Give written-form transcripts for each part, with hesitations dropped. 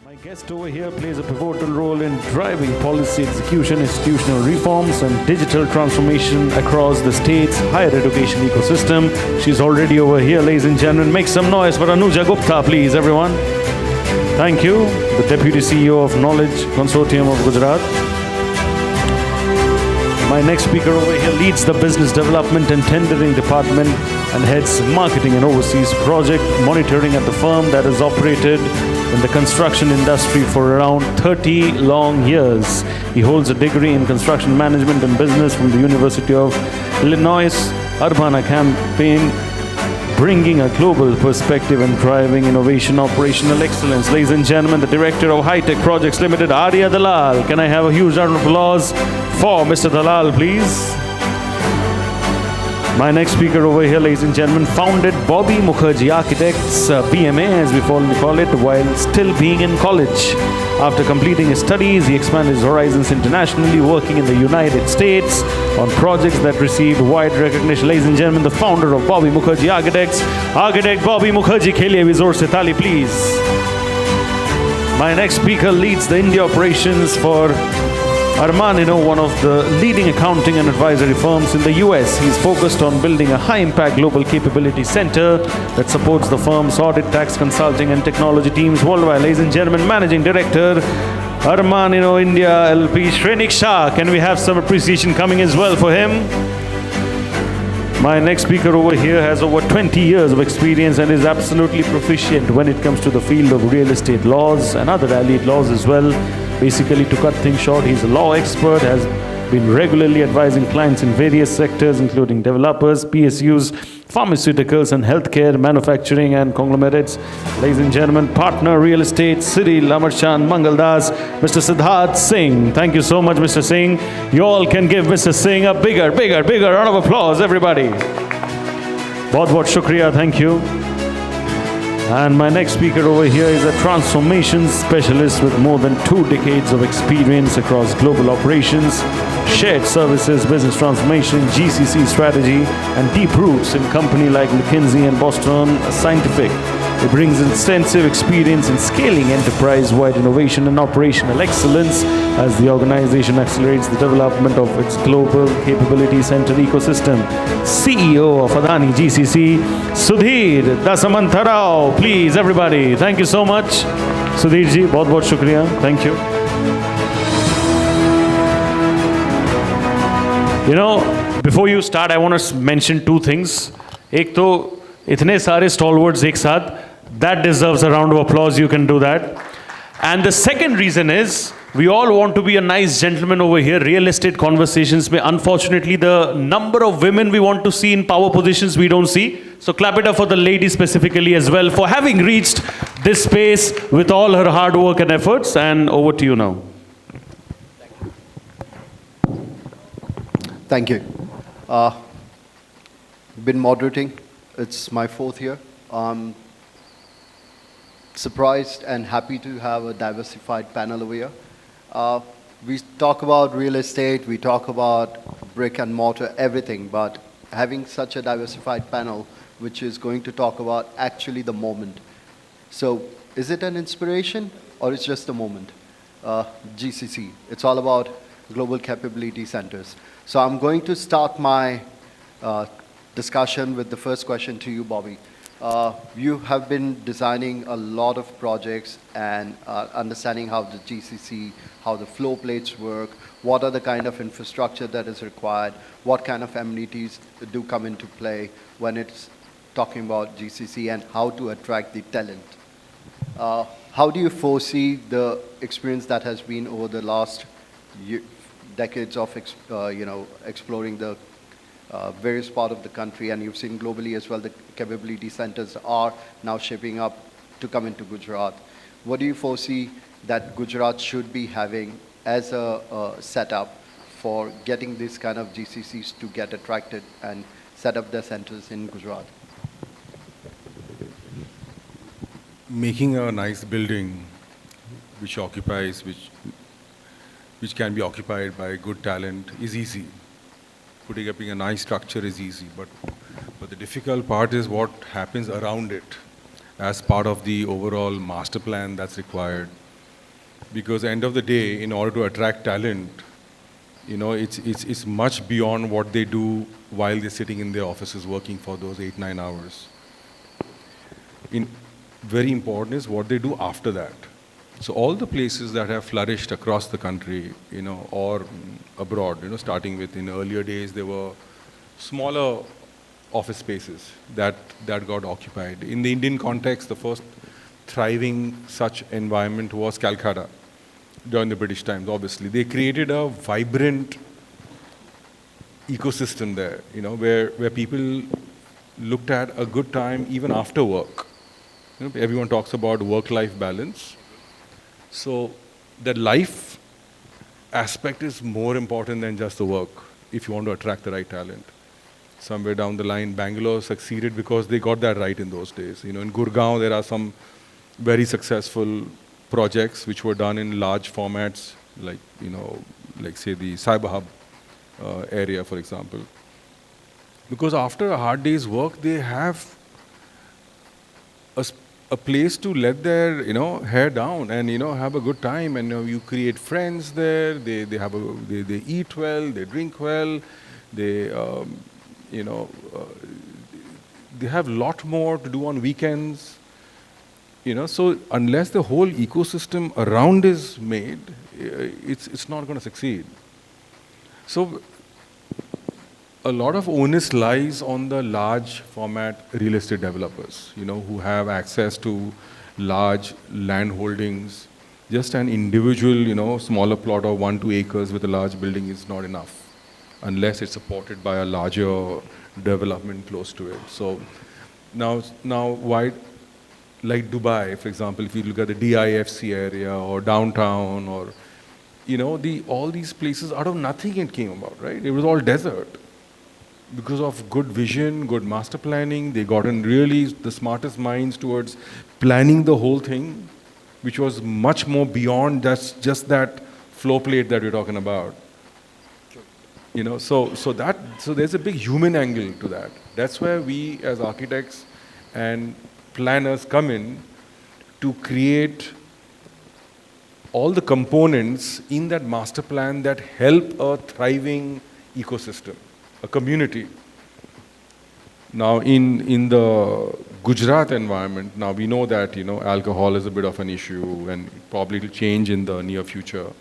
My guest over here plays a pivotal role in driving policy execution, institutional reforms, and digital transformation across the state's higher education ecosystem. She's already over here, ladies and gentlemen. Make some noise for Anuja Gupta, please, everyone. Thank you, the Deputy CEO of Knowledge Consortium of Gujarat. My next speaker over here leads the Business Development and Tendering Department and heads Marketing and Overseas Project Monitoring at the firm that has operated in the construction industry for around 30 long years. He holds a degree in Construction Management and Business from the University of Illinois Urbana-Champaign, bringing a global perspective and driving innovation, operational excellence. Ladies and gentlemen, the Director of High-Tech Projects Limited, Arya Dalal. Can I have a huge round of applause for Mr. Dalal, please? My next speaker over here, ladies and gentlemen, founded Bobby Mukherrji Architects, BMA as we fondly call it, while still being in college. After completing his studies, he expanded his horizons internationally, working in the United States on projects that received wide recognition. Ladies and gentlemen, the founder of Bobby Mukherrji Architects, Architect Bobby Mukherrji. के लिए भी जोर से ताली, please. My next speaker leads the India operations for Armanino, one of the leading accounting and advisory firms in the US. He's focused on building a high-impact global capability center that supports the firm's audit, tax, consulting, and technology teams worldwide. Ladies and gentlemen, Managing Director, Armanino India LP, Shrenik Shah. Can we have some appreciation coming as well for him? My next speaker over here has over 20 years of experience and is absolutely proficient when it comes to the field of real estate laws and other allied laws as well. Basically, to cut things short, he's a law expert, has been regularly advising clients in various sectors, including developers, PSUs, pharmaceuticals and healthcare, manufacturing and conglomerates. Ladies and gentlemen, partner real estate, Cyril, Amarchand, Mangaldas, Mr. Siddharth Singh. Thank you so much, Mr. Singh. You all can give Mr. Singh a bigger round of applause, everybody. Bahut shukriya, thank you. And my next speaker over here is a transformation specialist with more than 2 decades of experience across global operations, shared services, business transformation, GCC strategy, and deep roots in companies like McKinsey and Boston Scientific. He brings extensive experience in scaling enterprise-wide innovation and operational excellence as the organization accelerates the development of its global capability center ecosystem. CEO of Adani GCC, Sudhir, Dasamantharao. Please, everybody. Thank you so much. Sudhir ji, bahut shukriya. Thank you. You know, before you start, I want to mention 2 things. एक तो इतने सारे stalwarts एक साथ, that deserves a round of applause. You can do that. And the second reason is, we all want to be a nice gentleman over here. Real estate conversations mein, unfortunately, the number of women we want to see in power positions, we don't see. So clap it up for the lady specifically as well for having reached this space with all her hard work and efforts. And over to you now. Thank you. Been moderating. It's my 4th year. Surprised and happy to have a diversified panel over here. We talk about real estate, we talk about brick and mortar, everything, but having such a diversified panel which is going to talk about actually the moment. So is it an inspiration or it's just a moment? GCC, it's all about global capability centers. So I'm going to start my discussion with the first question to you, Bobby. You have been designing a lot of projects and understanding how the GCC, how the flow plates work, what are the kind of infrastructure that is required, what kind of amenities do come into play when it's talking about GCC and how to attract the talent. How do you foresee the experience that has been over the last decades of exploring the various parts of the country, and you've seen globally as well, the capability centers are now shaping up to come into Gujarat. What do you foresee that Gujarat should be having as a setup for getting these kind of GCCs to get attracted and set up their centers in Gujarat? Making a nice building which can be occupied by good talent is easy. Putting up a nice structure is easy, but the difficult part is what happens around it as part of the overall master plan that's required. Because end of the day, in order to attract talent, it's much beyond what they do while they're sitting in their offices working for those 8-9 hours. Very important is what they do after that. So all the places that have flourished across the country, or abroad, starting with in earlier days, there were smaller office spaces that got occupied. In the Indian context, the first thriving such environment was Calcutta during the British times, obviously. They created a vibrant ecosystem there, where people looked at a good time even after work. Everyone talks about work-life balance. So the life aspect is more important than just the work if you want to attract the right talent. Somewhere down the line, Bangalore succeeded because they got that right in those days. In Gurgaon, there are some very successful projects which were done in large formats, like say the Cyber Hub area, for example. Because after a hard day's work, they have a place to let their hair down and have a good time, and you create friends there. They eat well, they drink well, they they have a lot more to do on weekends. So unless the whole ecosystem around is made, it's not going to succeed. So a lot of onus lies on the large format real estate developers, who have access to large land holdings. Just an individual, smaller plot of 1-2 acres with a large building is not enough, unless it's supported by a larger development close to it. So now why, like Dubai, for example, if you look at the DIFC area or downtown, or all these places, out of nothing it came about, right? It was all desert. Because of good vision, good master planning, they got in really the smartest minds towards planning the whole thing, which was much more beyond just that floor plate that we're talking about. So there's a big human angle to that. That's where we as architects and planners come in to create all the components in that master plan that help a thriving ecosystem, a community. Now in the Gujarat environment, now we know that alcohol is a bit of an issue and probably will change in the near future.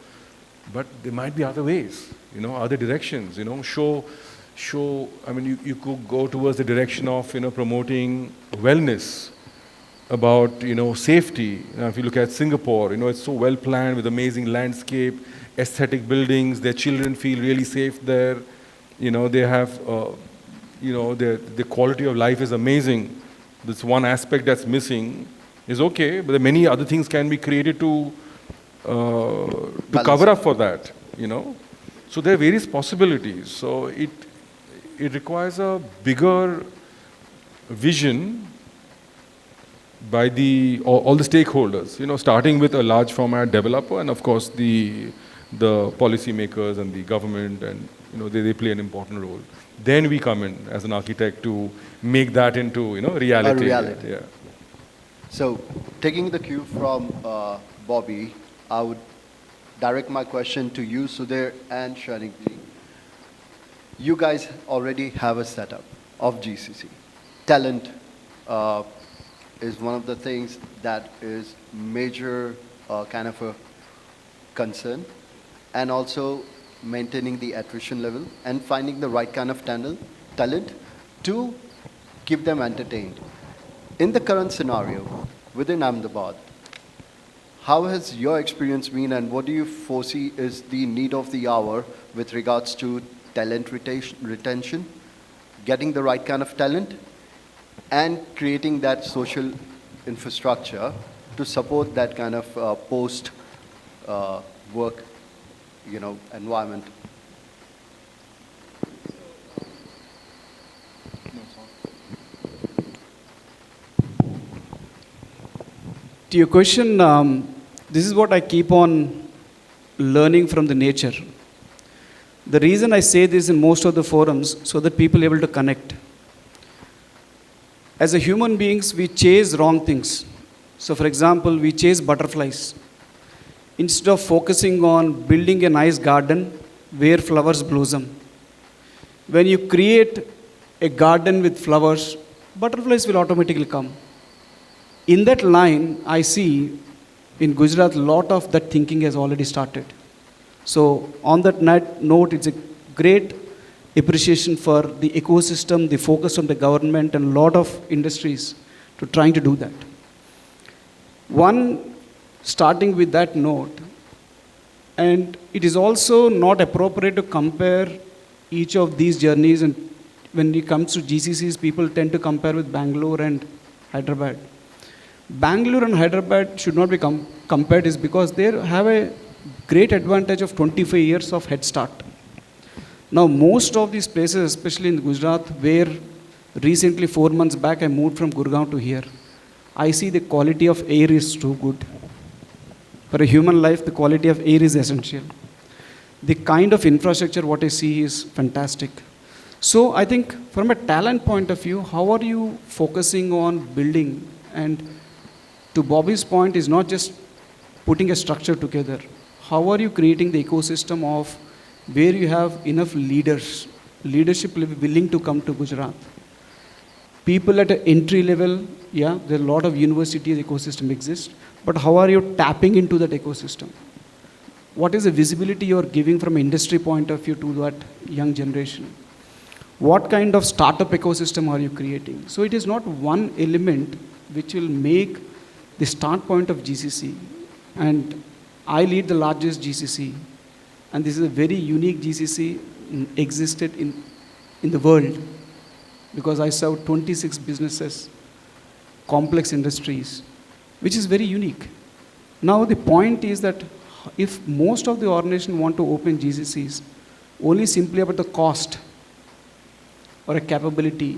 But there might be other ways, other directions, show, you could go towards the direction of, promoting wellness, about, safety. Now, if you look at Singapore, it's so well planned with amazing landscape, aesthetic buildings, their children feel really safe there. They have, the quality of life is amazing. This one aspect that's missing is okay, but many other things can be created to cover up for that, So there are various possibilities. So it requires a bigger vision by all the stakeholders, starting with a large format developer and of course the policymakers and the government, and they play an important role. Then we come in as an architect to make that into reality. A reality. Yeah. So taking the cue from Bobby, I would direct my question to you, Sudhir and Shrenik. You guys already have a setup of GCC. Talent is one of the things that is major kind of a concern, and also maintaining the attrition level and finding the right kind of talent to keep them entertained. In the current scenario within Ahmedabad, how has your experience been, and what do you foresee is the need of the hour with regards to talent retention, getting the right kind of talent, and creating that social infrastructure to support that kind of post-work environment? To your question, this is what I keep on learning from the nature. The reason I say this in most of the forums, so that people are able to connect. As a human beings, we chase wrong things. So for example, we chase butterflies. instead of focusing on building a nice garden where flowers blossom. When you create a garden with flowers, butterflies will automatically come. In that line, I see in Gujarat, a lot of that thinking has already started. So on that note, it's a great appreciation for the ecosystem, the focus on the government, and a lot of industries to trying to do that. One, starting with that note, and it is also not appropriate to compare each of these journeys, and when it comes to GCCs, people tend to compare with Bangalore and Hyderabad. Bangalore and Hyderabad should not be compared is because they have a great advantage of 25 years of head start. Now, most of these places, especially in Gujarat, where recently 4 months back I moved from Gurgaon to here, I see the quality of air is too good. For a human life, the quality of air is essential. The kind of infrastructure what I see is fantastic. So I think from a talent point of view, how are you focusing on building? And to Bobby's point is not just putting a structure together. How are you creating the ecosystem of where you have enough leadership willing to come to Gujarat? People at an entry level, yeah, there are a lot of universities ecosystem exists, but how are you tapping into that ecosystem? What is the visibility you are giving from an industry point of view to that young generation? What kind of startup ecosystem are you creating? So it is not one element which will make the start point of GCC. And I lead the largest GCC, and this is a very unique GCC existed in the world, because I serve 26 businesses, complex industries, which is very unique. Now the point is that if most of the organizations want to open GCCs, only simply about the cost or a capability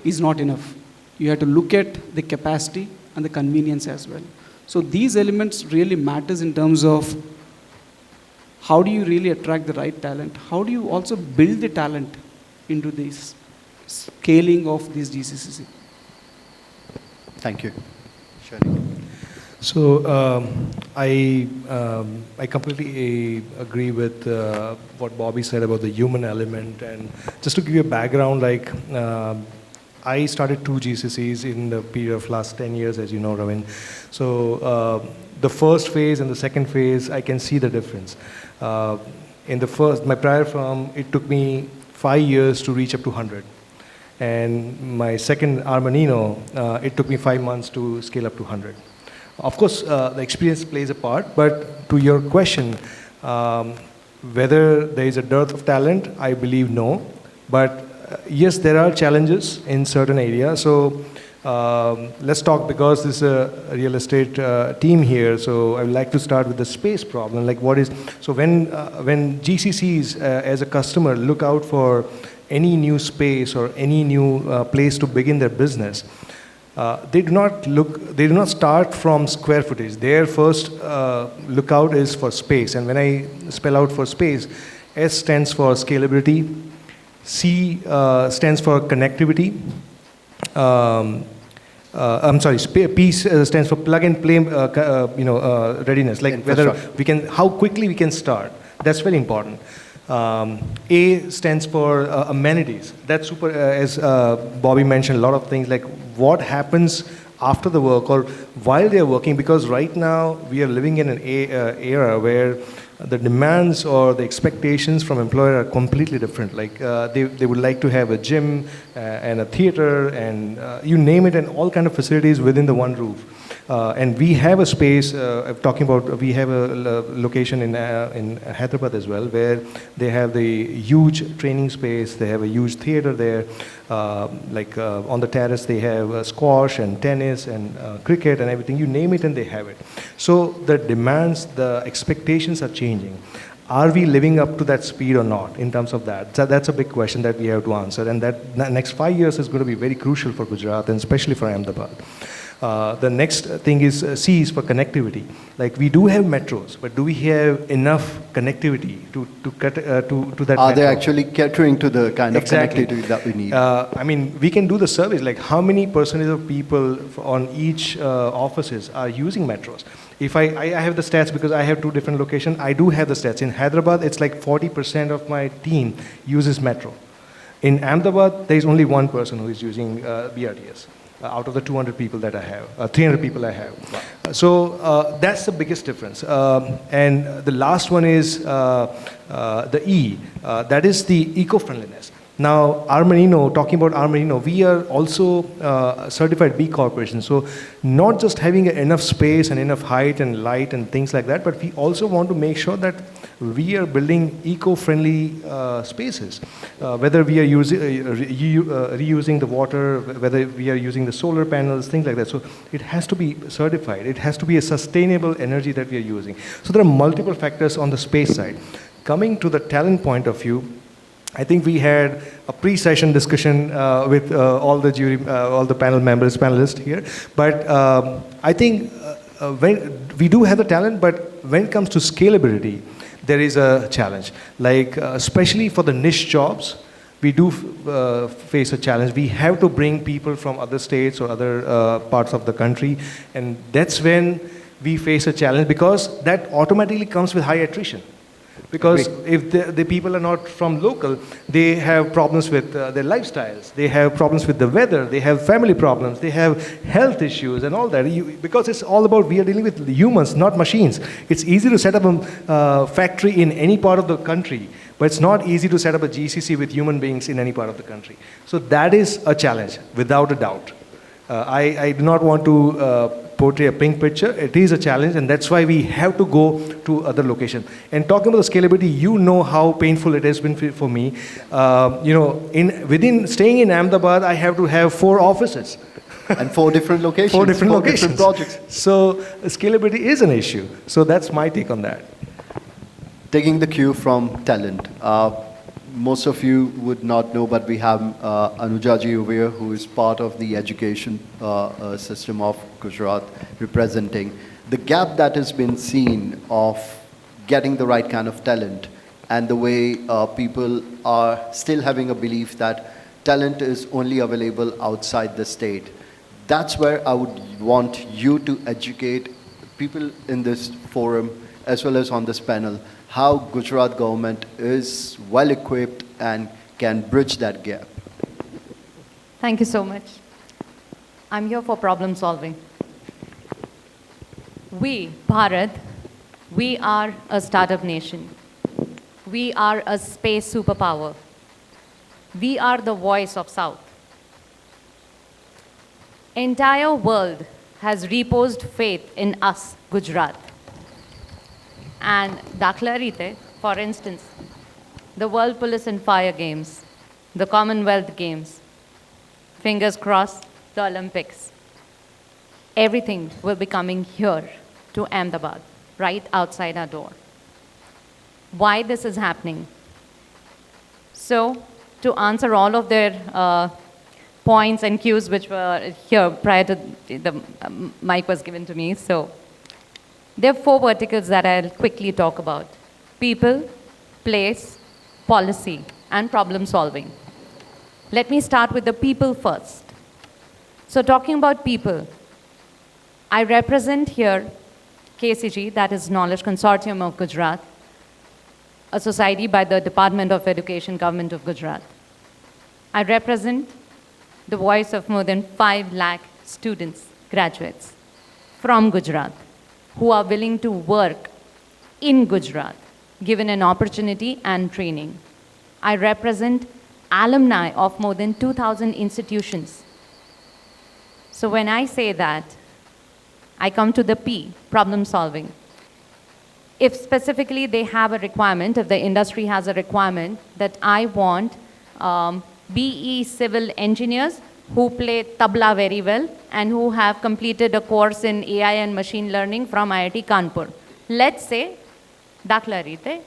is not enough. You have to look at the capacity and the convenience as well. So these elements really matters in terms of how do you really attract the right talent? How do you also build the talent into this scaling of these GCCs? Thank you. Shrenik. So I completely agree with what Bobby said about the human element. And just to give you a background, like I started 2 GCCs in the period of last 10 years, as you know, Ravin. So the first phase and the second phase, I can see the difference. In the first, my prior firm, it took me 5 years to reach up to 100. And my second, Armanino, it took me 5 months to scale up to 100. Of course, the experience plays a part, but to your question, whether there is a dearth of talent, I believe no. But yes, there are challenges in certain areas. So let's talk, because this is a real estate team here. So I would like to start with the space problem. Like what is, so when GCCs as a customer look out for any new space or any new place to begin their business, they do not start from square footage. Their first lookout is for space. And when I spell out for space, S stands for scalability, C stands for connectivity, I'm sorry, P stands for plug and play, readiness, like whether we can, how quickly we can start. That's very important. A stands for amenities. That's super, as Bobby mentioned, a lot of things like what happens after the work or while they're working, because right now we are living in an era where the demands or the expectations from employer are completely different. Like they would like to have a gym and a theater and you name it, and all kind of facilities within the one roof. And we have a space, talking about, we have a location in Hyderabad as well, where they have the huge training space, they have a huge theater there, on the terrace they have squash and tennis and cricket and everything, you name it and they have it. So the demands, the expectations are changing. Are we living up to that speed or not in terms of that? So that's a big question that we have to answer, and that next 5 years is going to be very crucial for Gujarat and especially for Ahmedabad. The next thing is C is for connectivity. Like we do have metros, but do we have enough connectivity to that? Are they metro? actually catering to the kind of connectivity that we need? I mean, we can do the surveys, like how many percentage of people on each offices are using metros. If I have the stats because I have 2 different locations, I do have the stats. In Hyderabad, it's like 40% of my team uses metro. In Ahmedabad, there is only 1 person who is using BRTS. Out of the 200 people that I have, 300 people I have. So that's the biggest difference. And the last one is the E, that is the eco-friendliness. Now, Armanino, talking about Armanino, we are also certified B Corporation. So not just having enough space and enough height and light and things like that, but we also want to make sure that we are building eco-friendly spaces. Whether we are reusing the water, whether we are using the solar panels, things like that. So it has to be certified. It has to be a sustainable energy that we are using. So there are multiple factors on the space side. Coming to the talent point of view, I think we had a pre-session discussion with all the jury, all the panelists here. But I think when we do have the talent, but when it comes to scalability, there is a challenge. Like especially for the niche jobs, we do face a challenge. We have to bring people from other states or other parts of the country, and that's when we face a challenge because that automatically comes with high attrition. Because if the people are not from local, they have problems with their lifestyles, they have problems with the weather, they have family problems, they have health issues and all that. Because it's all about, we are dealing with humans, not machines. It's easy to set up a factory in any part of the country, but it's not easy to set up a GCC with human beings in any part of the country. So that is a challenge, without a doubt. I do not want to portray a pink picture. It is a challenge, and that's why we have to go to other locations. And talking about the scalability, you know how painful it has been for me. Within staying in Ahmedabad, I have to have 4 offices. And 4 different locations. 4 different locations. Different projects. So scalability is an issue. So that's my take on that. Taking the cue from talent. Most of you would not know, but we have Anujaji over here, who is part of the education system of Gujarat, representing the gap that has been seen of getting the right kind of talent, and the way people are still having a belief that talent is only available outside the state. That's where I would want you to educate people in this forum, as well as on this panel, how Gujarat government is well equipped and can bridge that gap. Thank you so much. I'm here for problem solving. We, Bharat, we are a startup nation. We are a space superpower. We are the voice of South. Entire world has reposed faith in us, Gujarat. And Dakhla Rite, for instance, the World Police and Fire Games, the Commonwealth Games, fingers crossed, the Olympics. Everything will be coming here to Ahmedabad, right outside our door. Why this is happening? So, to answer all of their points and cues which were here prior to the mic was given to me, so there are 4 verticals that I'll quickly talk about: people, place, policy, and problem solving. Let me start with the people first. So talking about people, I represent here KCG, that is Knowledge Consortium of Gujarat, a society by the Department of Education, Government of Gujarat. I represent the voice of more than 5 lakh students, graduates from Gujarat, who are willing to work in Gujarat, given an opportunity and training. I represent alumni of more than 2,000 institutions. So when I say that, I come to the P, problem solving. If specifically they have a requirement, if the industry has a requirement that I want BE civil engineers who play tabla very well and who have completed a course in AI and machine learning from IIT Kanpur. Let's say, Dakhla Rite,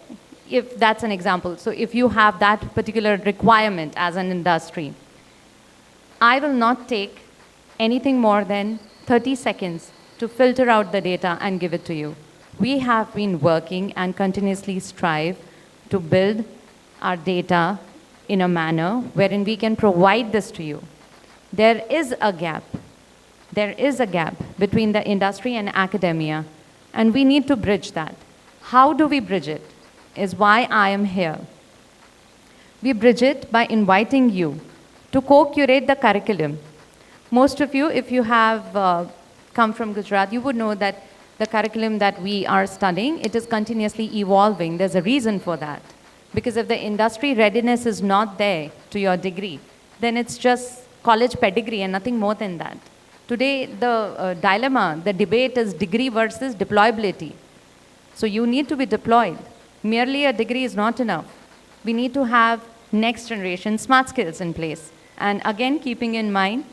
if that's an example. So if you have that particular requirement as an industry, I will not take anything more than 30 seconds to filter out the data and give it to you. We have been working and continuously strive to build our data in a manner wherein we can provide this to you. There is a gap. There is a gap between the industry and academia, and we need to bridge that. How do we bridge it? Is why I am here. We bridge it by inviting you to co-curate the curriculum. Most of you, if you have come from Gujarat, you would know that the curriculum that we are studying, it is continuously evolving. There's a reason for that. Because if the industry readiness is not there to your degree, then it's just college pedigree and nothing more than that. Today, the dilemma, the debate is degree versus deployability. So you need to be deployed. Merely a degree is not enough. We need to have next generation smart skills in place. And again, keeping in mind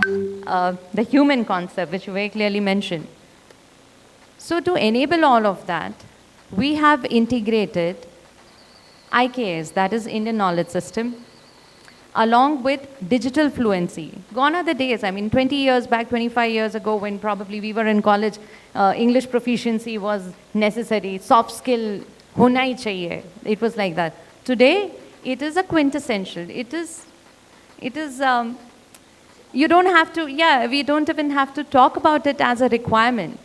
the human concept, which you very clearly mentioned. So to enable all of that, we have integrated IKS, that is Indian Knowledge System, along with digital fluency. Gone are the days, 20 years back, 25 years ago, when probably we were in college, English proficiency was necessary, soft skill, hona hi chahiye. It was like that. Today, it is a quintessential. It is, you don't have to, we don't even have to talk about it as a requirement.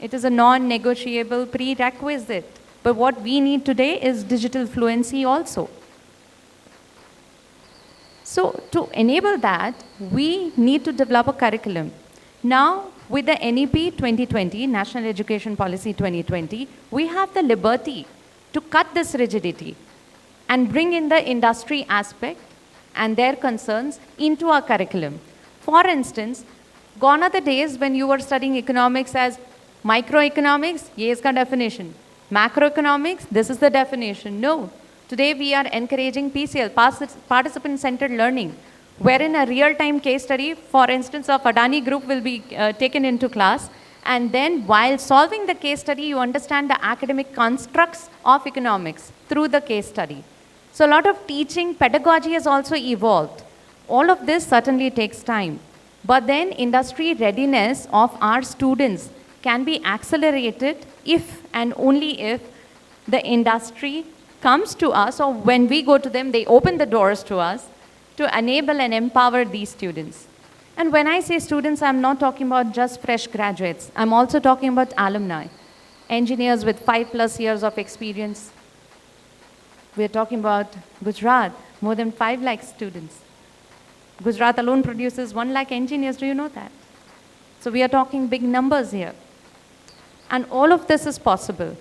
It is a non-negotiable prerequisite. But what we need today is digital fluency also. So to enable that, we need to develop a curriculum. Now, with the NEP 2020, National Education Policy 2020, we have the liberty to cut this rigidity and bring in the industry aspect and their concerns into our curriculum. For instance, gone are the days when you were studying economics as microeconomics, ye iska definition. Macroeconomics, this is the definition. No. Today we are encouraging PCL, participant-centered learning, wherein a real-time case study, for instance, of Adani group will be taken into class, and then while solving the case study, you understand the academic constructs of economics through the case study. So a lot of teaching pedagogy has also evolved. All of this certainly takes time. But then industry readiness of our students can be accelerated if and only if the industry comes to us, or when we go to them, they open the doors to us to enable and empower these students. And when I say students, I'm not talking about just fresh graduates. I'm also talking about alumni, engineers with 5+ years of experience. We're talking about Gujarat, more than 5 lakh students. Gujarat alone produces 1 lakh engineers, do you know that? So we are talking big numbers here. And all of this is possible.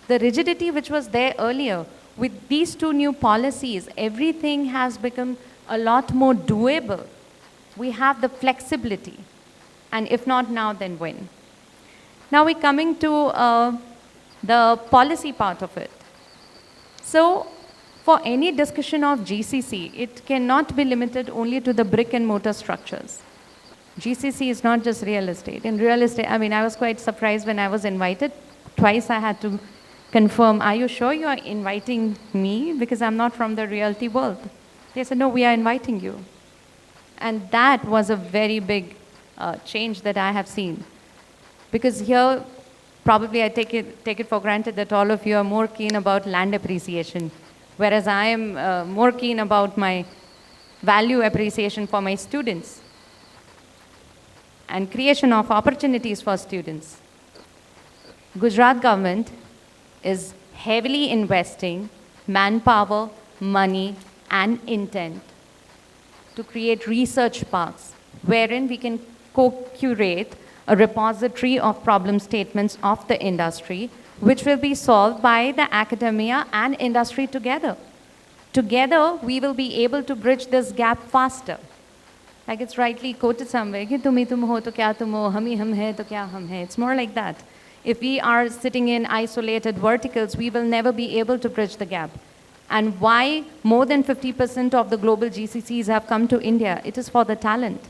The rigidity which was there earlier, with these 2 new policies, everything has become a lot more doable. We have the flexibility. And if not now, then when? Now we're coming to the policy part of it. So for any discussion of GCC, it cannot be limited only to the brick and mortar structures. GCC is not just real estate. In real estate, I was quite surprised when I was invited. Twice I had to confirm, are you sure you are inviting me? Because I'm not from the realty world. They said, no, we are inviting you. And that was a very big change that I have seen. Because here, probably I take it for granted that all of you are more keen about land appreciation, whereas I am more keen about my value appreciation for my students and creation of opportunities for students. Gujarat government is heavily investing manpower, money, and intent to create research parks wherein we can co-curate a repository of problem statements of the industry, which will be solved by the academia and industry together. Together, we will be able to bridge this gap faster. Like it's rightly quoted somewhere, कि तुम ही तुम हो तो क्या तुम हो, हम ही हम हैं तो क्या हम हैं. It's more like that. If we are sitting in isolated verticals, we will never be able to bridge the gap. And why more than 50% of the global GCCs have come to India? It is for the talent.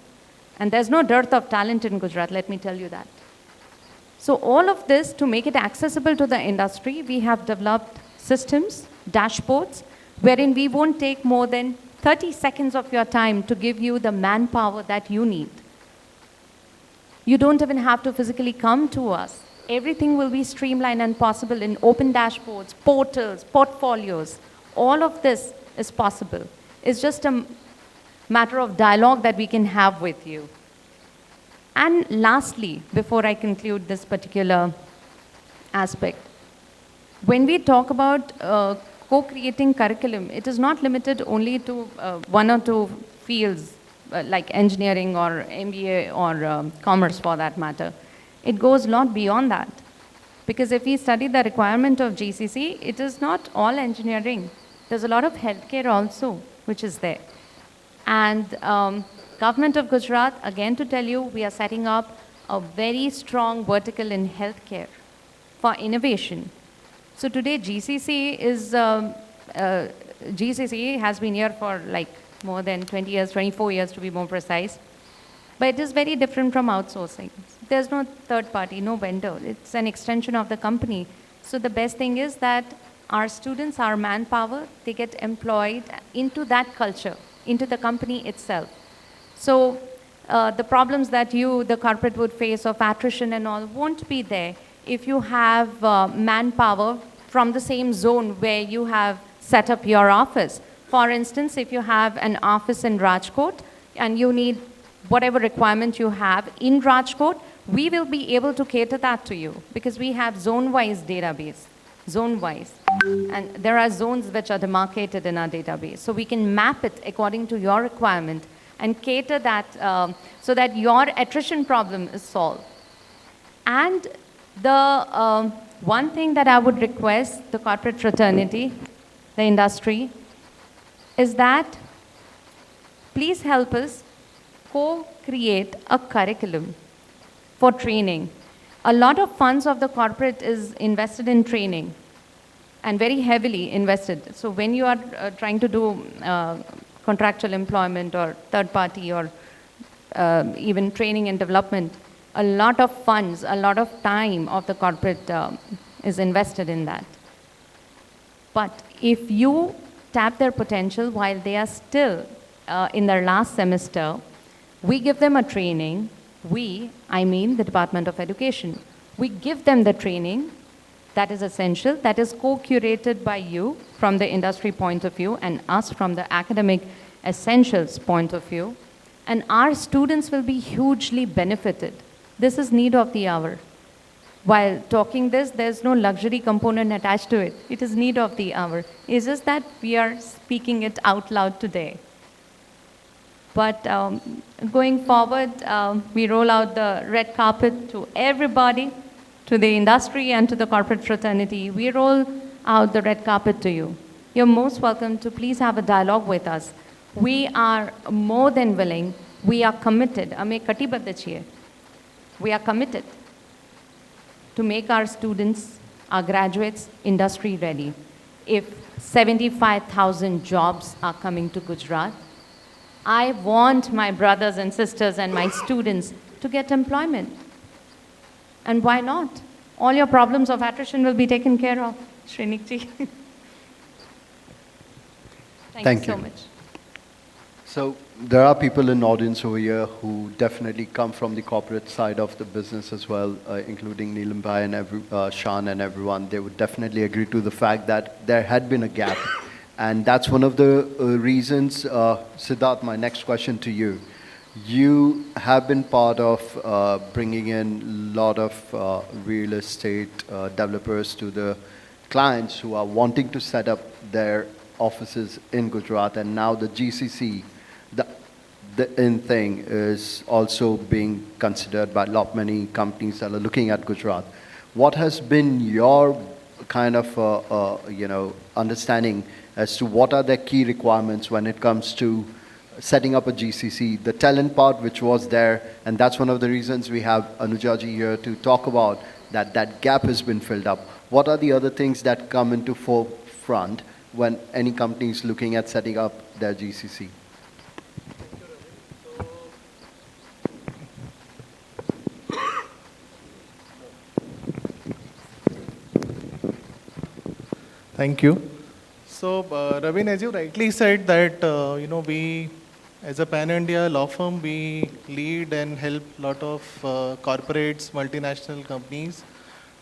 And there's no dearth of talent in Gujarat, let me tell you that. So all of this, to make it accessible to the industry, we have developed systems, dashboards, wherein we won't take more than 30 seconds of your time to give you the manpower that you need. You don't even have to physically come to us. Everything will be streamlined and possible in open dashboards, portals, portfolios. All of this is possible. It's just a matter of dialogue that we can have with you. And lastly, before I conclude this particular aspect, when we talk about co-creating curriculum, it is not limited only to one or two fields like engineering or MBA or commerce for that matter. It goes a lot beyond that. Because if we study the requirement of GCC, it is not all engineering. There's a lot of healthcare also, which is there. And Government of Gujarat, again to tell you, we are setting up a very strong vertical in healthcare for innovation. So today GCC has been here for like more than 20 years, 24 years to be more precise. But it is very different from outsourcing. There's no third party, no vendor. It's an extension of the company. So the best thing is that our students, our manpower, they get employed into that culture, into the company itself. So the problems that you, the corporate would face of attrition and all won't be there if you have manpower from the same zone where you have set up your office. For instance, if you have an office in Rajkot and you need whatever requirement you have in Rajkot, we will be able to cater that to you because we have zone-wise database, zone-wise. And there are zones which are demarcated in our database. So we can map it according to your requirement and cater that so that your attrition problem is solved. And the one thing that I would request the corporate fraternity, the industry, is that please help us co-create a curriculum for training. A lot of funds of the corporate is invested in training and very heavily invested. So when you are trying to do contractual employment or third party or even training and development, a lot of funds, a lot of time of the corporate is invested in that. But if you tap their potential while they are still in their last semester, we give them a training. I mean the Department of Education. We give them the training that is essential, that is co-curated by you from the industry point of view and us from the academic essentials point of view. And our students will be hugely benefited. This is need of the hour. While talking this, there's no luxury component attached to it. It is need of the hour. It's just that we are speaking it out loud today. But going forward, we roll out the red carpet to everybody, to the industry and to the corporate fraternity. We roll out the red carpet to you. You're most welcome to please have a dialogue with us. We are more than willing. We are committed. We are committed to make our students, our graduates, industry ready. If 75,000 jobs are coming to Gujarat, I want my brothers and sisters and my students to get employment. And why not? All your problems of attrition will be taken care of, Shrenik ji. Thank you so much. So there are people in the audience over here who definitely come from the corporate side of the business as well, including Neelam Bhai and Shan and everyone. They would definitely agree to the fact that there had been a gap. And that's one of the reasons, Siddharth, my next question to you. You have been part of bringing in a lot of real estate developers to the clients who are wanting to set up their offices in Gujarat, and now the GCC, the in thing is also being considered by many companies that are looking at Gujarat. What has been your kind of understanding as to what are the key requirements when it comes to setting up a GCC, the talent part which was there, and that's one of the reasons we have Anujaji here to talk about that gap has been filled up. What are the other things that come into forefront when any company is looking at setting up their GCC? Thank you. So, Ravin, as you rightly said that, we As a pan-India law firm, we lead and help a lot of corporates, multinational companies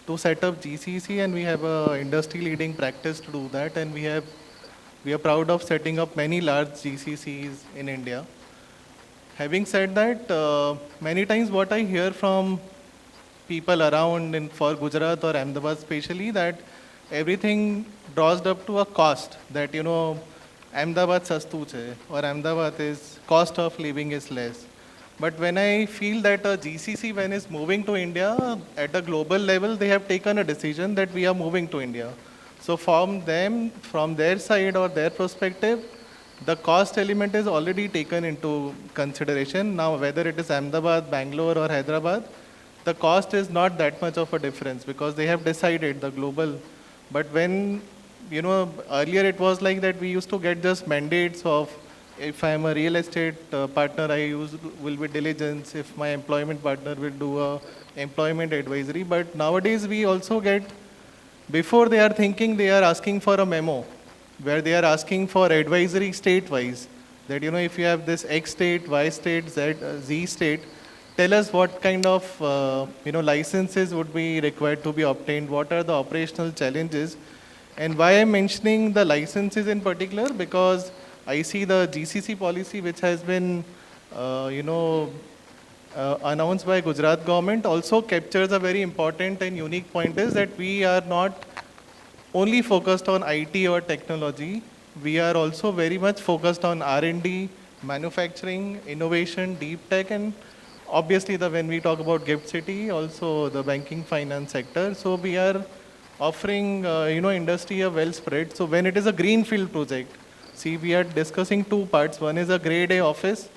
to set up GCC, and we have a industry-leading practice to do that, and we are proud of setting up many large GCCs in India. Having said that, many times what I hear from people around for Gujarat or Ahmedabad especially, that everything draws up to a cost, that, Ahmedabad sastu che, or Ahmedabad is, cost of living is less. But when I feel that a GCC, when it's moving to India, at a global level, they have taken a decision that we are moving to India. So from their side or their perspective, the cost element is already taken into consideration. Now, whether it is Ahmedabad, Bangalore or Hyderabad, the cost is not that much of a difference because they have decided the global. But when, earlier it was like that we used to get just mandates of, if I am a real estate partner, will be diligence. If my employment partner will do a employment advisory. But nowadays we also get, before they are thinking, they are asking for a memo, where they are asking for advisory state-wise. That, if you have this X state, Y state, Z state, tell us what kind of, licenses would be required to be obtained, what are the operational challenges. And why I'm mentioning the licenses in particular, because I see the GCC policy which has been, announced by Gujarat government also captures a very important and unique point, is that we are not only focused on IT or technology. We are also very much focused on R&D, manufacturing, innovation, deep tech, and obviously when we talk about Gift City, also the banking finance sector. So we are offering, industry a well spread. So when it is a greenfield project, see, we are discussing two parts. One is a grade A office.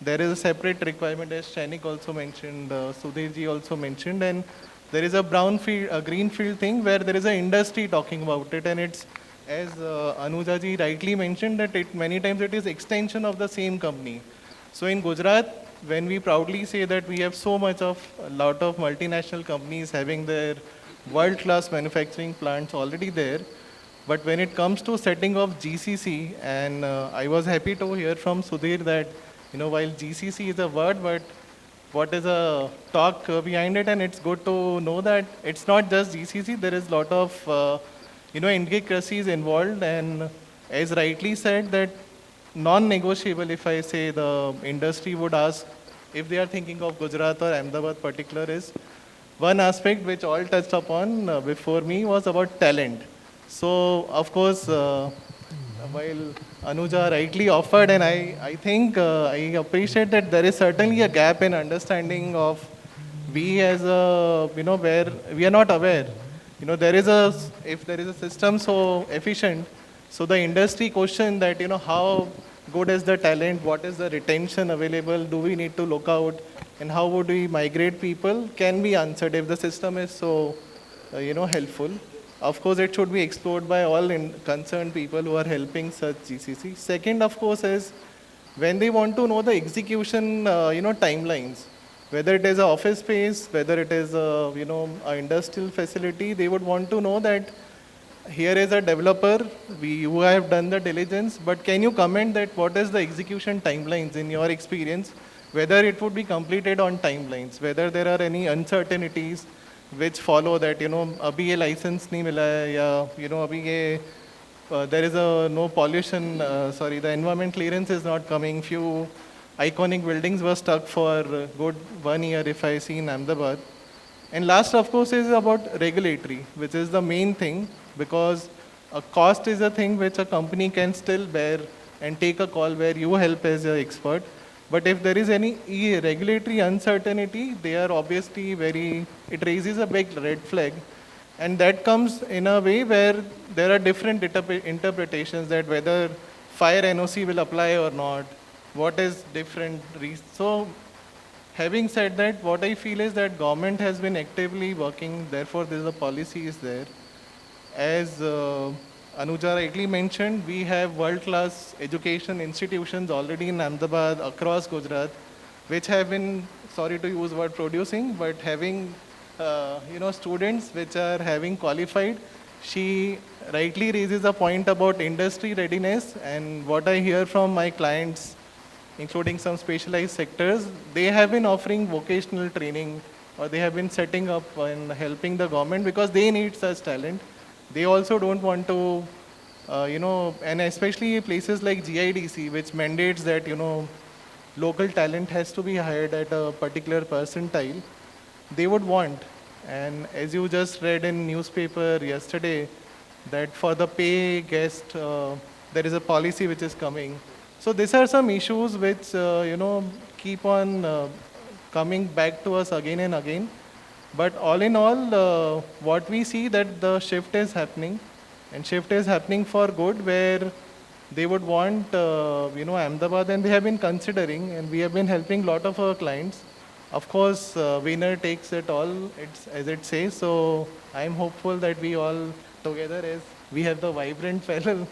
There is a separate requirement, as Shrenik also mentioned, Sudhir also mentioned, and there is a greenfield thing where there is an industry talking about it, and it's, as Anujaji rightly mentioned, that many times it is extension of the same company. So in Gujarat, when we proudly say that we have a lot of multinational companies having their world-class manufacturing plants already there, but when it comes to setting of GCC, and I was happy to hear from Sudhir that, while GCC is a word, but what is a talk behind it, and it's good to know that it's not just GCC, there is a lot of, intricacies involved, and as rightly said, that non-negotiable, if I say the industry would ask, if they are thinking of Gujarat or Ahmedabad particular, is one aspect which all touched upon before me was about talent. So, of course, while Anuja rightly offered, and I think I appreciate that there is certainly a gap in understanding of we as a, where we are not aware. If there is a system so efficient, so the industry question that, how good is the talent, what is the retention available, do we need to look out, and how would we migrate people, can be answered if the system is so, helpful. Of course, it should be explored by all concerned people who are helping such GCC. Second, of course, is when they want to know the execution, timelines, whether it is an office space, whether it is a, an industrial facility, they would want to know that here is a developer, who have done the diligence, but can you comment that what is the execution timelines in your experience, whether it would be completed on timelines, whether there are any uncertainties which follow that, abhi ye license nahi mila hai, ya, abhi ye, there is no pollution, the environment clearance is not coming. Few iconic buildings were stuck for good 1 year, if I see in Ahmedabad. And last, of course, is about regulatory, which is the main thing, because a cost is a thing which a company can still bear and take a call where you help as an expert. But if there is any regulatory uncertainty, they are obviously it raises a big red flag. And that comes in a way where there are different interpretations that whether fire NOC will apply or not, what is different. So having said that, what I feel is that government has been actively working, therefore there is a policy is there. As Anuja rightly mentioned, we have world-class education institutions already in Ahmedabad, across Gujarat, which have been, sorry to use word producing, but having students which are having qualified. She rightly raises a point about industry readiness, and what I hear from my clients including some specialized sectors, they have been offering vocational training, or they have been setting up and helping the government because they need such talent. They also don't want to, and especially places like GIDC, which mandates that, local talent has to be hired at a particular percentile, they would want. And as you just read in newspaper yesterday, that for the pay guest, there is a policy which is coming. So these are some issues which, keep on coming back to us again and again. But all in all, what we see that the shift is happening, and shift is happening for good, where they would want, Ahmedabad, and they have been considering, and we have been helping a lot of our clients. Of course, winner takes it all, as it says. So I'm hopeful that we all together, as we have the vibrant fellow,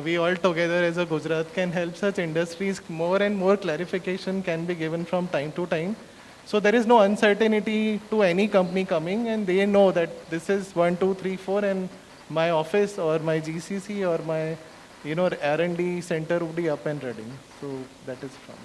we all together as a Gujarat can help such industries. More and more clarification can be given from time to time. So there is no uncertainty to any company coming, and they know that this is 1, 2, 3, 4, and my office or my GCC or my R&D center would be up and running. So that is from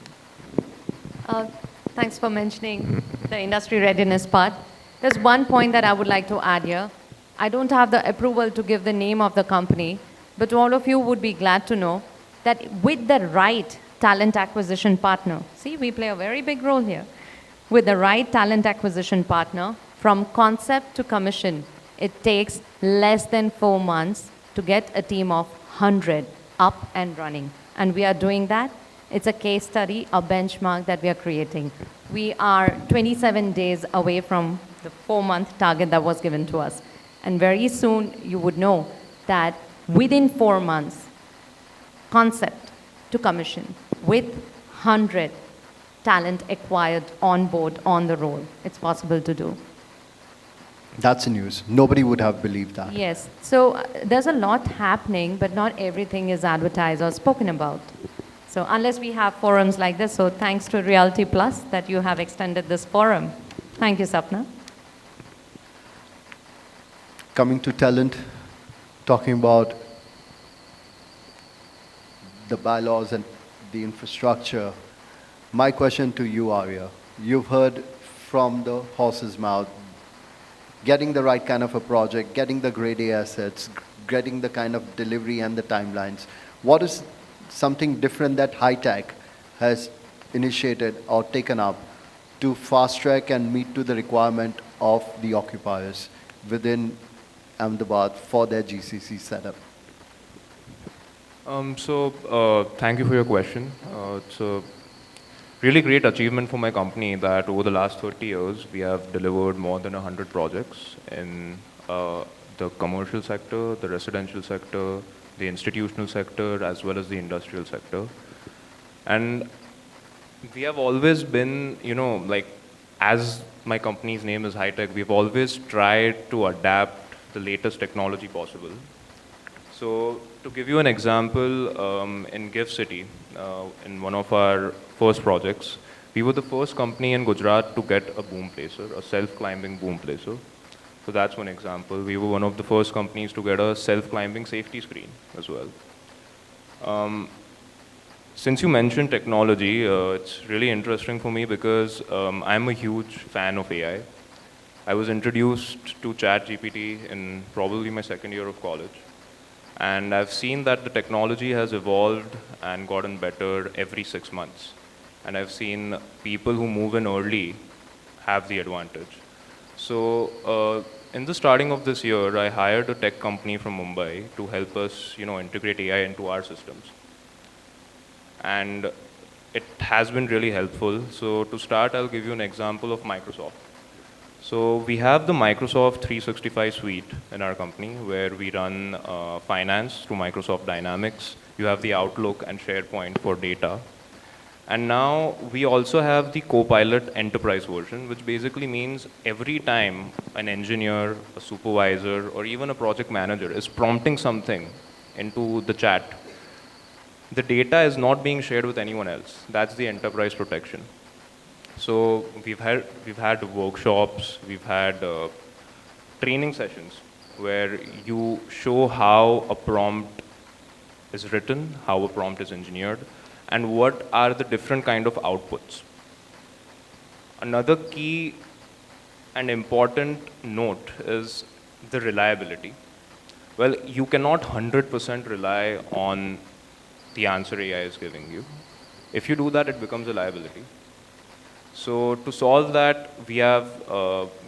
me. Thanks for mentioning the industry readiness part. There's one point that I would like to add here. I don't have the approval to give the name of the company, but all of you would be glad to know that with the right talent acquisition partner, see, we play a very big role here. With the right talent acquisition partner, from concept to commission, it takes less than 4 months to get a team of 100 up and running. And we are doing that. It's a case study, a benchmark that we are creating. We are 27 days away from the 4-month target that was given to us. And very soon you would know that within 4 months, concept to commission, with 100 talent acquired on board, on the roll, it's possible to do. That's news. Nobody would have believed that. Yes. So there's a lot happening, but not everything is advertised or spoken about. So unless we have forums like this, so thanks to Realty Plus that you have extended this forum. Thank you, Sapna. Coming to talent, talking about the bylaws and the infrastructure, my question to you, Arya, you've heard from the horse's mouth, getting the right kind of a project, getting the grade A assets, getting the kind of delivery and the timelines. What is something different that high tech has initiated or taken up to fast track and meet to the requirement of the occupiers within Ahmedabad for their GCC setup? Thank you for your question. It's a really great achievement for my company that over the last 30 years, we have delivered more than 100 projects in the commercial sector, the residential sector, the institutional sector, as well as the industrial sector. And we have always been, as my company's name is High Tech, we've always tried to adapt the latest technology possible. So to give you an example, in Gift City, in one of our first projects, we were the first company in Gujarat to get a boom placer, a self-climbing boom placer. So that's one example. We were one of the first companies to get a self-climbing safety screen as well. Since you mentioned technology, it's really interesting for me because I'm a huge fan of AI. I was introduced to ChatGPT in probably my second year of college. And I've seen that the technology has evolved and gotten better every 6 months. And I've seen people who move in early have the advantage. So in the starting of this year, I hired a tech company from Mumbai to help us, integrate AI into our systems. And it has been really helpful. So to start, I'll give you an example of Microsoft. So we have the Microsoft 365 suite in our company where we run finance through Microsoft Dynamics. You have the Outlook and SharePoint for data. And now we also have the Copilot Enterprise version, which basically means every time an engineer, a supervisor, or even a project manager is prompting something into the chat, the data is not being shared with anyone else. That's the enterprise protection. So we've had workshops, we've had training sessions where you show how a prompt is written, how a prompt is engineered, and what are the different kind of outputs. Another key and important note is the reliability. Well, you cannot 100% rely on the answer AI is giving you. If you do that, it becomes a liability. So to solve that, we have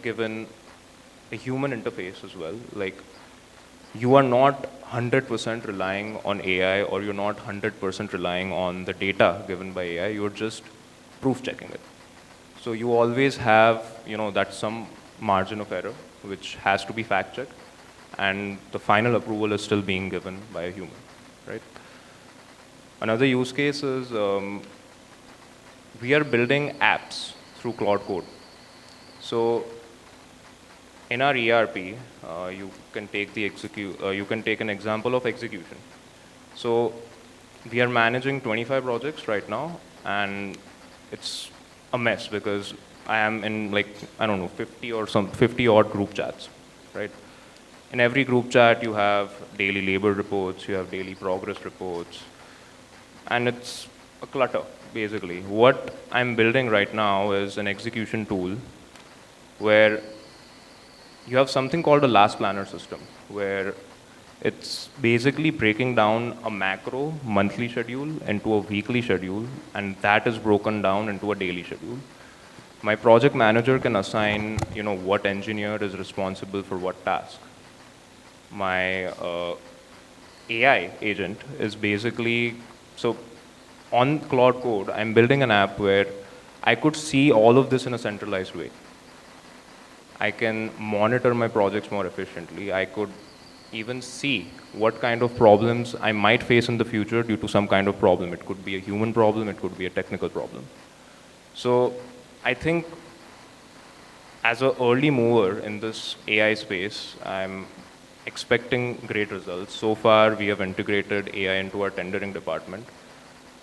given a human interface as well. Like, you are not 100% relying on AI, or you're not 100% relying on the data given by AI. You're just proof checking it. So you always have, that some margin of error, which has to be fact checked, and the final approval is still being given by a human, right? Another use case is we are building apps through Cloud Code. So in our ERP, you can take an example of execution. So we are managing 25 projects right now, and it's a mess because I am in 50 odd group chats, right? In every group chat, you have daily labor reports, you have daily progress reports, and it's a clutter, basically. What I'm building right now is an execution tool where you have something called a last planner system, where it's basically breaking down a macro monthly schedule into a weekly schedule, and that is broken down into a daily schedule. My project manager can assign, what engineer is responsible for what task. My AI agent is basically, so on Cloud Code, I'm building an app where I could see all of this in a centralized way. I can monitor my projects more efficiently. I could even see what kind of problems I might face in the future due to some kind of problem. It could be a human problem, it could be a technical problem. So I think as an early mover in this AI space, I'm expecting great results. So far, we have integrated AI into our tendering department.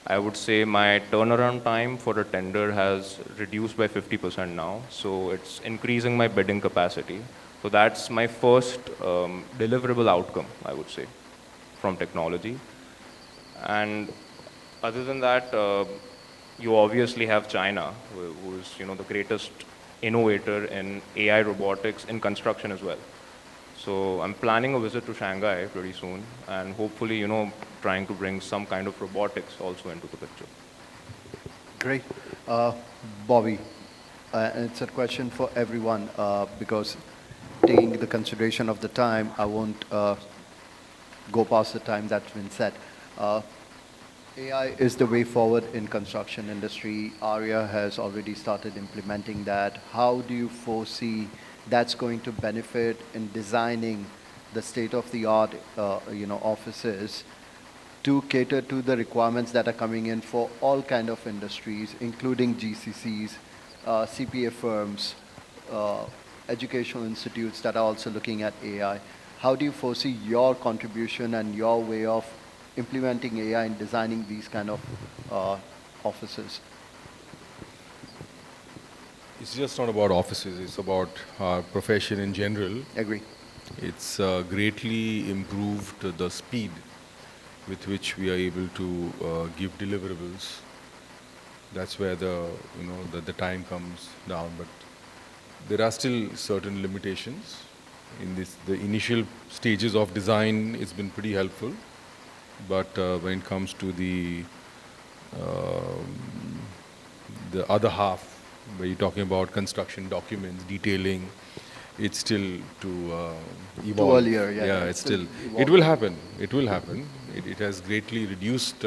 I would say my turnaround time for a tender has reduced by 50% now, so it's increasing my bidding capacity. So that's my first deliverable outcome, I would say, from technology. And other than that, you obviously have China, who is the greatest innovator in AI robotics in construction as well. So I'm planning a visit to Shanghai pretty soon, and hopefully, trying to bring some kind of robotics also into the picture. Great. Bobby, it's a question for everyone, because taking the consideration of the time, I won't go past the time that's been set. AI is the way forward in construction industry. Arya has already started implementing that. How do you foresee that's going to benefit in designing the state-of-the-art, offices to cater to the requirements that are coming in for all kind of industries, including GCCs, CPA firms, educational institutes that are also looking at AI? How do you foresee your contribution and your way of implementing AI in designing these kind of offices? It's just not about offices, it's about our profession in general. Agree. It's greatly improved the speed with which we are able to give deliverables. That's where the time comes down, but there are still certain limitations. In the initial stages of design, it's been pretty helpful, but when it comes to the other half, where you're talking about construction documents, detailing, it's still to evolve. Too earlier, yeah. Yeah, it's still, it will happen. It will happen. It has greatly reduced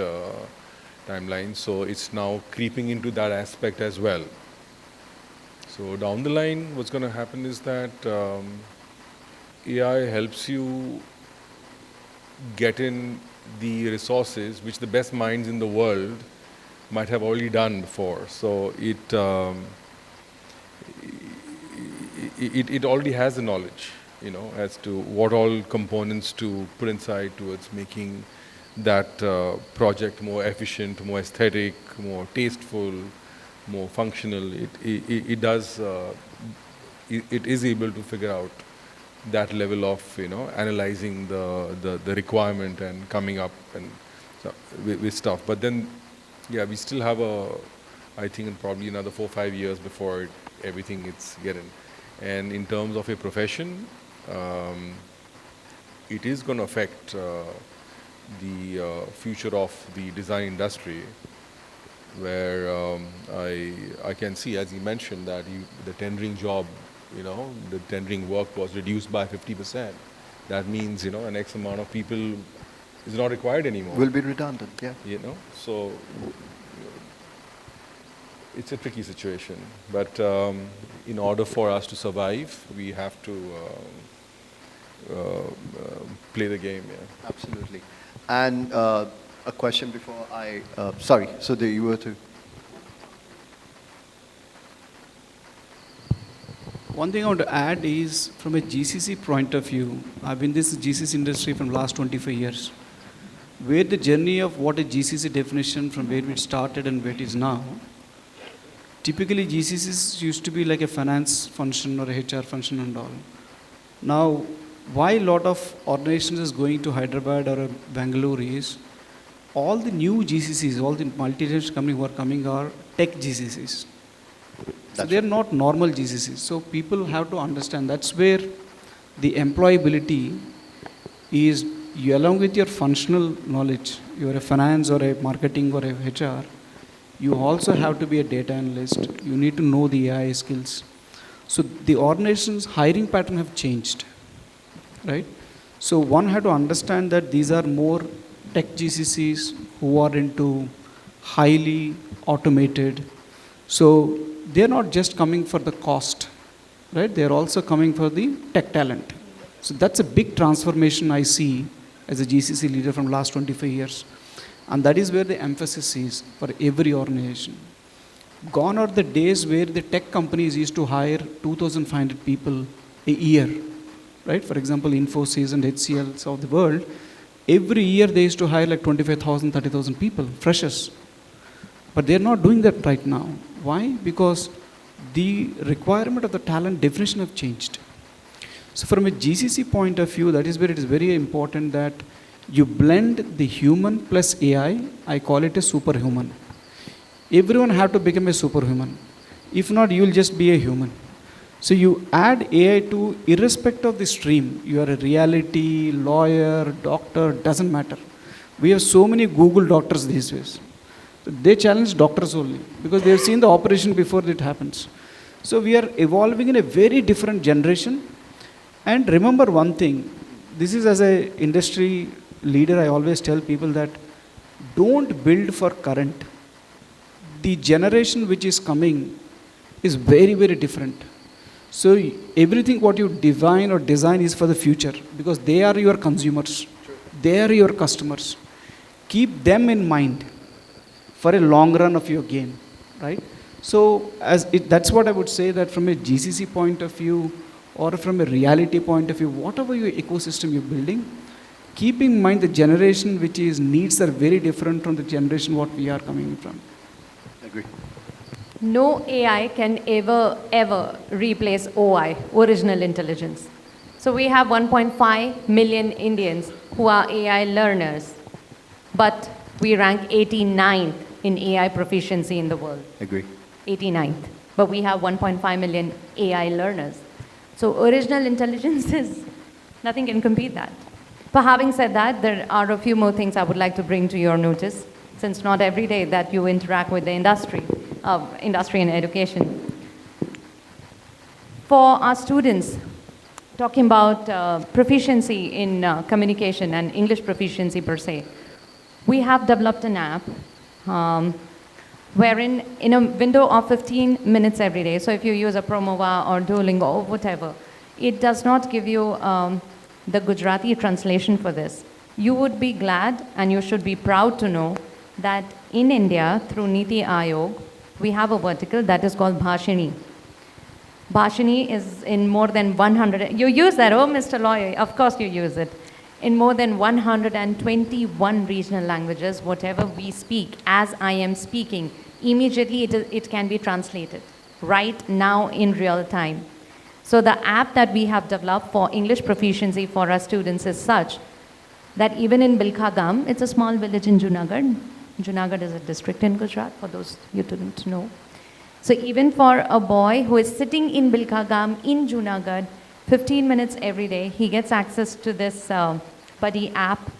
timeline, so it's now creeping into that aspect as well. So down the line, what's going to happen is that AI helps you get in the resources which the best minds in the world might have already done before. So it already has the knowledge, as to what all components to put inside towards making that project more efficient, more aesthetic, more tasteful, more functional. It is able to figure out that level of analyzing the requirement and coming up and with stuff. But then Yeah, we still have I think probably another 4 or 5 years before everything is getting. And in terms of a profession, it is going to affect the future of the design industry, where I can see, as you mentioned, that the tendering job, the tendering work was reduced by 50%. That means, an X amount of people is not required anymore. Will be redundant, yeah. So it's a tricky situation. But in order for us to survive, we have to play the game, yeah. Absolutely. And a question before sorry, Sudhir, you were to. One thing I want to add is, from a GCC point of view, I've been in this GCC industry from last 25 years, where the journey of what a GCC definition from where it started and where it is now. Typically, GCCs used to be like a finance function or a HR function and all. Now, why a lot of organizations is going to Hyderabad or Bangalore is, all the new GCCs, all the multinational companies who are coming are tech GCCs. So they are not normal GCCs. So people have to understand that's where the employability is, you along with your functional knowledge, you're a finance or a marketing or a HR, you also have to be a data analyst. You need to know the AI skills. So the organization's hiring pattern have changed, right? So one had to understand that these are more tech GCCs who are into highly automated. So they're not just coming for the cost, right? They're also coming for the tech talent. So that's a big transformation I see as a GCC leader from last 25 years. And that is where the emphasis is for every organization. Gone are the days where the tech companies used to hire 2,500 people a year, right? For example, Infosys and HCLs of the world, every year they used to hire like 25,000, 30,000 people, freshers. But they're not doing that right now. Why? Because the requirement of the talent definition have changed. So from a GCC point of view, that is where it is very important that you blend the human plus AI. I call it a superhuman. Everyone have to become a superhuman. If not, you will just be a human. So you add AI to, irrespective of the stream, you are a reality, lawyer, doctor, doesn't matter. We have so many Google doctors these days. They challenge doctors only because they have seen the operation before it happens. So we are evolving in a very different generation. And remember one thing, this is as an industry leader, I always tell people that don't build for current. The generation which is coming is very, very different. So everything what you define or design is for the future because they are your consumers. They are your customers. Keep them in mind for a long run of your game, right? So that's what I would say, that from a GCC point of view or from a reality point of view, whatever your ecosystem you're building, keep in mind the generation which is needs are very different from the generation what we are coming from. Agree. No AI can ever replace OI, original intelligence. So we have 1.5 million Indians who are AI learners, but we rank 89th in AI proficiency in the world. Agree. 89th. But we have 1.5 million AI learners. So original intelligence is, nothing can compete that. But having said that, there are a few more things I would like to bring to your notice, since not every day that you interact with the industry and education. For our students, talking about proficiency in communication and English proficiency per se, we have developed an app wherein in a window of 15 minutes every day, so if you use a Promova or Duolingo or whatever, it does not give you the Gujarati translation for this. You would be glad and you should be proud to know that in India, through Niti Aayog, we have a vertical that is called Bhashini. Bhashini is in more than 100, you use that, oh Mr. Lawyer, of course you use it. In more than 121 regional languages, whatever we speak, as I am speaking, immediately it can be translated right now in real time. So the app that we have developed for English proficiency for our students is such that even in Bilkhagam, it's a small village in Junagadh, Junagadh is a district in Gujarat, for those you didn't know. So even for a boy who is sitting in Bilkagam in Junagadh, 15 minutes every day, he gets access to this Buddy app,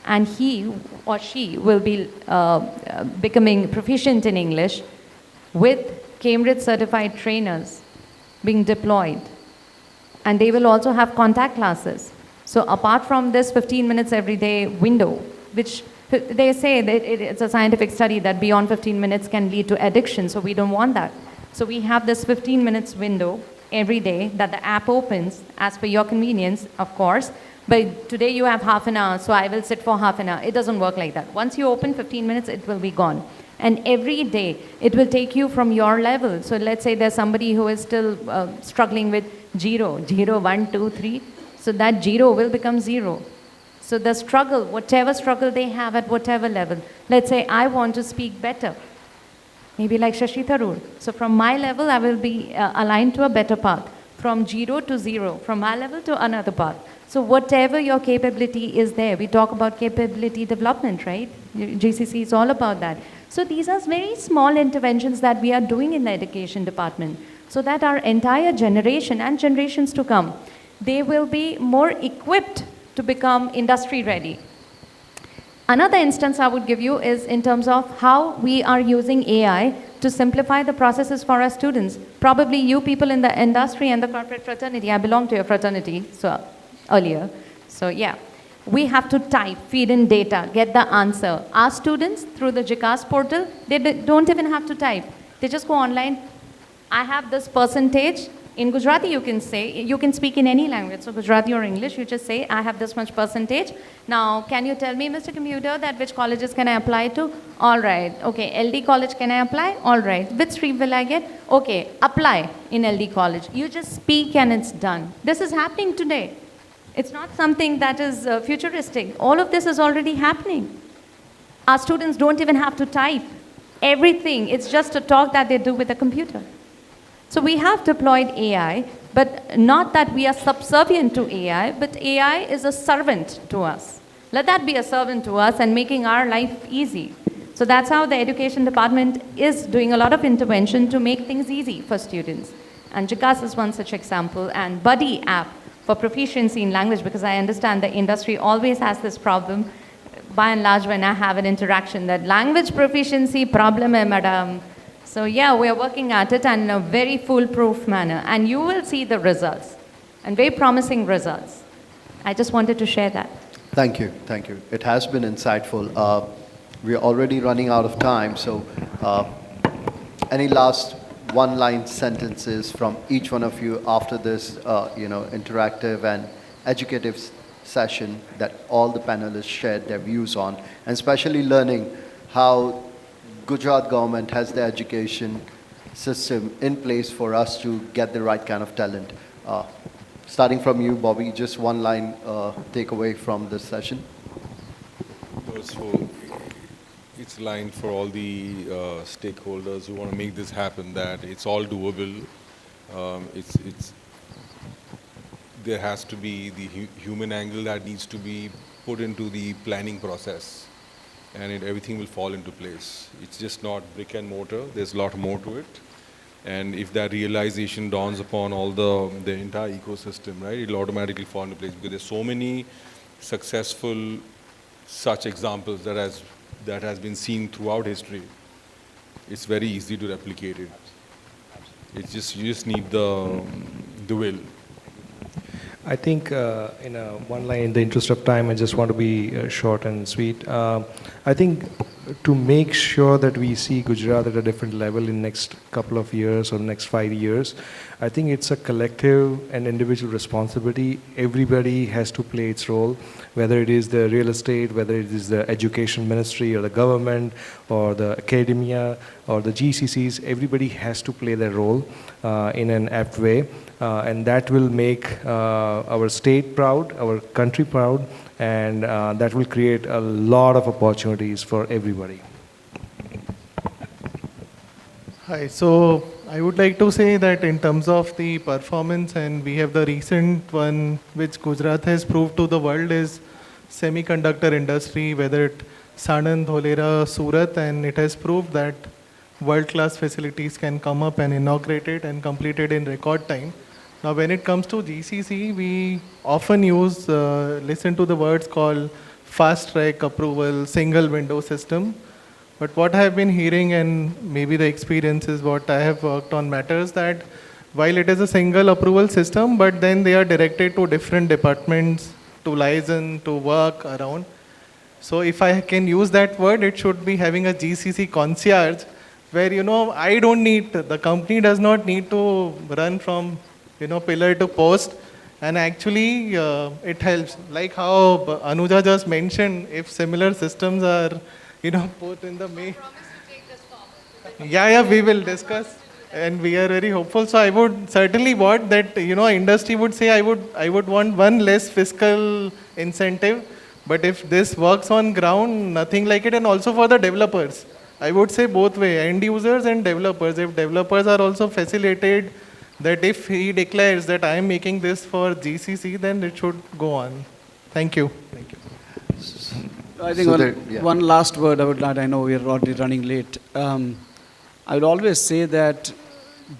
and he or she will be becoming proficient in English with Cambridge certified trainers being deployed. And they will also have contact classes. So apart from this 15 minutes every day window, which they say that it's a scientific study that beyond 15 minutes can lead to addiction, so we don't want that. So we have this 15 minutes window every day that the app opens as per your convenience, of course. But today you have half an hour, so I will sit for half an hour. It doesn't work like that. Once you open 15 minutes, it will be gone. And every day, it will take you from your level. So let's say there's somebody who is still struggling with 0, 1, 2, 3. So that 0 will become 0. So the struggle, whatever struggle they have at whatever level, let's say I want to speak better, maybe like Shashi Tharoor. So from my level, I will be aligned to a better path. From 0 to 0, from my level to another path. So whatever your capability is there, we talk about capability development, right? GCC is all about that. So these are very small interventions that we are doing in the education department, so that our entire generation and generations to come, they will be more equipped to become industry ready. Another instance I would give you is in terms of how we are using AI to simplify the processes for our students. Probably you people in the industry and the corporate fraternity, I belong to your fraternity earlier. So yeah, we have to type, feed in data, get the answer. Our students, through the JICAS portal, they don't even have to type. They just go online. I have this percentage. In Gujarati, you can say, you can speak in any language, so Gujarati or English, you just say, I have this much percentage. Now, can you tell me, Mr. Computer, that which colleges can I apply to? All right. Okay, LD college, can I apply? All right. Which stream will I get? Okay, apply in LD college. You just speak and it's done. This is happening today. It's not something that is futuristic. All of this is already happening. Our students don't even have to type. Everything, it's just a talk that they do with a computer. So we have deployed AI, but not that we are subservient to AI, but AI is a servant to us. Let that be a servant to us and making our life easy. So that's how the education department is doing a lot of intervention to make things easy for students. And JICAS is one such example, and Buddy app for proficiency in language, because I understand the industry always has this problem, by and large, when I have an interaction, that language proficiency problem hai, madam. So yeah, we are working at it and in a very foolproof manner. And you will see the results, and very promising results. I just wanted to share that. Thank you, thank you. It has been insightful. We're already running out of time, so any last one-line sentences from each one of you after this interactive and educative session that all the panelists shared their views on, and especially learning how Gujarat government has the education system in place for us to get the right kind of talent. Starting from you, Bobby, just one line takeaway from this session. So it's line for all the stakeholders who want to make this happen, that it's all doable. There has to be the human angle that needs to be put into the planning process, and everything will fall into place. It's just not brick and mortar. There's a lot more to it. And if that realization dawns upon all the entire ecosystem, right, it'll automatically fall into place, because there's so many successful such examples that has been seen throughout history. It's very easy to replicate it. It's just, you just need the will. I think in one line, in the interest of time, I just want to be short and sweet. I think to make sure that we see Gujarat at a different level in next couple of years or next 5 years, I think it's a collective and individual responsibility. Everybody has to play its role, whether it is the real estate, whether it is the education ministry or the government or the academia or the GCCs. Everybody has to play their role in an apt way. And that will make our state proud, our country proud, and that will create a lot of opportunities for everybody. Hi, so I would like to say that in terms of the performance, and we have the recent one which Gujarat has proved to the world, is semiconductor industry, whether it Sanand, Dholera, Surat, and it has proved that world-class facilities can come up and inaugurated and completed in record time. Now, when it comes to GCC, we often listen to the words called fast-track approval, single window system. But what I have been hearing, and maybe the experience is what I have worked on matters, that while it is a single approval system, but then they are directed to different departments to license, to work around. So if I can use that word, it should be having a GCC concierge, where, I don't need, the company does not need to run from, pillar to post. And actually, it helps. Like how Anuja just mentioned, if similar systems are, put in the main. Yeah, we will discuss. And we are very hopeful. So I would certainly want that, industry would say, I would want one less fiscal incentive. But if this works on ground, nothing like it. And also for the developers, I would say both way, end users and developers. If developers are also facilitated, that if he declares that I am making this for GCC, then it should go on. Thank you. Thank you. I think one last word I would add. I know we are already running late. I would always say that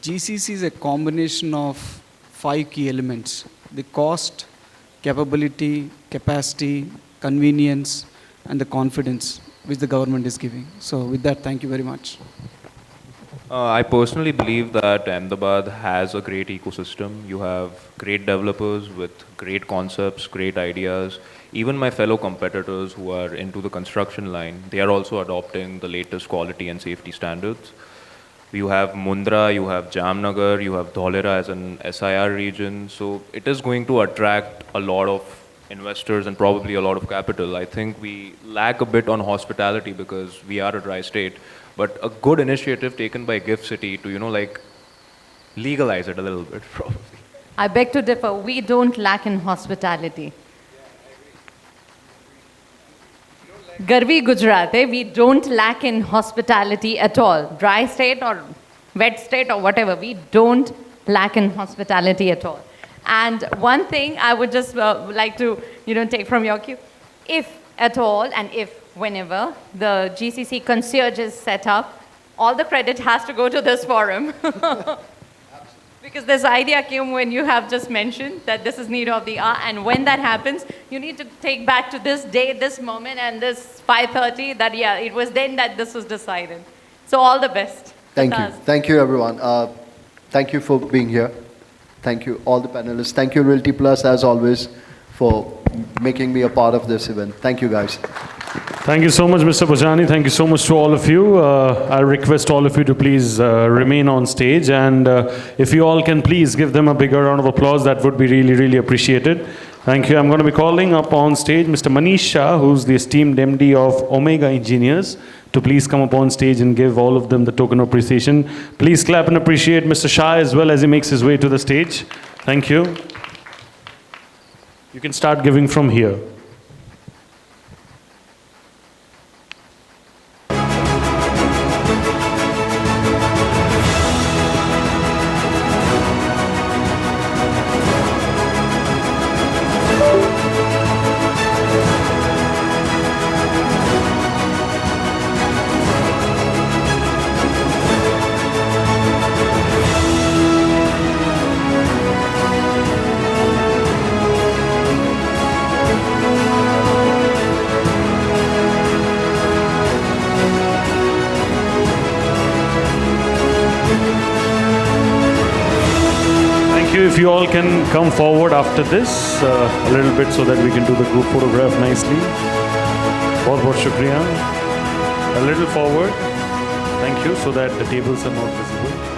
GCC is a combination of 5 key elements: the cost, capability, capacity, convenience, and the confidence which the government is giving. So with that, thank you very much. I personally believe that Ahmedabad has a great ecosystem. You have great developers with great concepts, great ideas. Even my fellow competitors who are into the construction line, they are also adopting the latest quality and safety standards. You have Mundra, you have Jamnagar, you have Dholera as an SIR region. So it is going to attract a lot of investors and probably a lot of capital. I think we lack a bit on hospitality because we are a dry state. But a good initiative taken by GIFT City to, legalize it a little bit, probably. I beg to differ. We don't lack in hospitality. Garvi Gujarat, we don't lack in hospitality at all. Dry state or wet state or whatever, we don't lack in hospitality at all. And one thing I would just like to, take from your cue, if at all and if whenever the GCC concierge is set up, all the credit has to go to this forum. Because this idea came when you have just mentioned that this is need of the hour, and when that happens, you need to take back to this day, this moment, and this 5:30 that, it was then that this was decided. So all the best. Thank you. Thank you, everyone. Thank you for being here. Thank you, all the panelists. Thank you, Realty Plus, as always, for making me a part of this event. Thank you, guys. Thank you so much, Mr. Bhojani. Thank you so much to all of you. I'll request all of you to please remain on stage. And if you all can please give them a bigger round of applause, that would be really, really appreciated. Thank you. I'm going to be calling up on stage Mr. Manish Shah, who's the esteemed MD of Omega Engineers, to please come up on stage and give all of them the token of appreciation. Please clap and appreciate Mr. Shah as well as he makes his way to the stage. Thank you. You can start giving from here. If you all can come forward after this a little bit so that we can do the group photograph nicely. Bahut shukriya. A little forward. Thank you, so that the tables are more visible.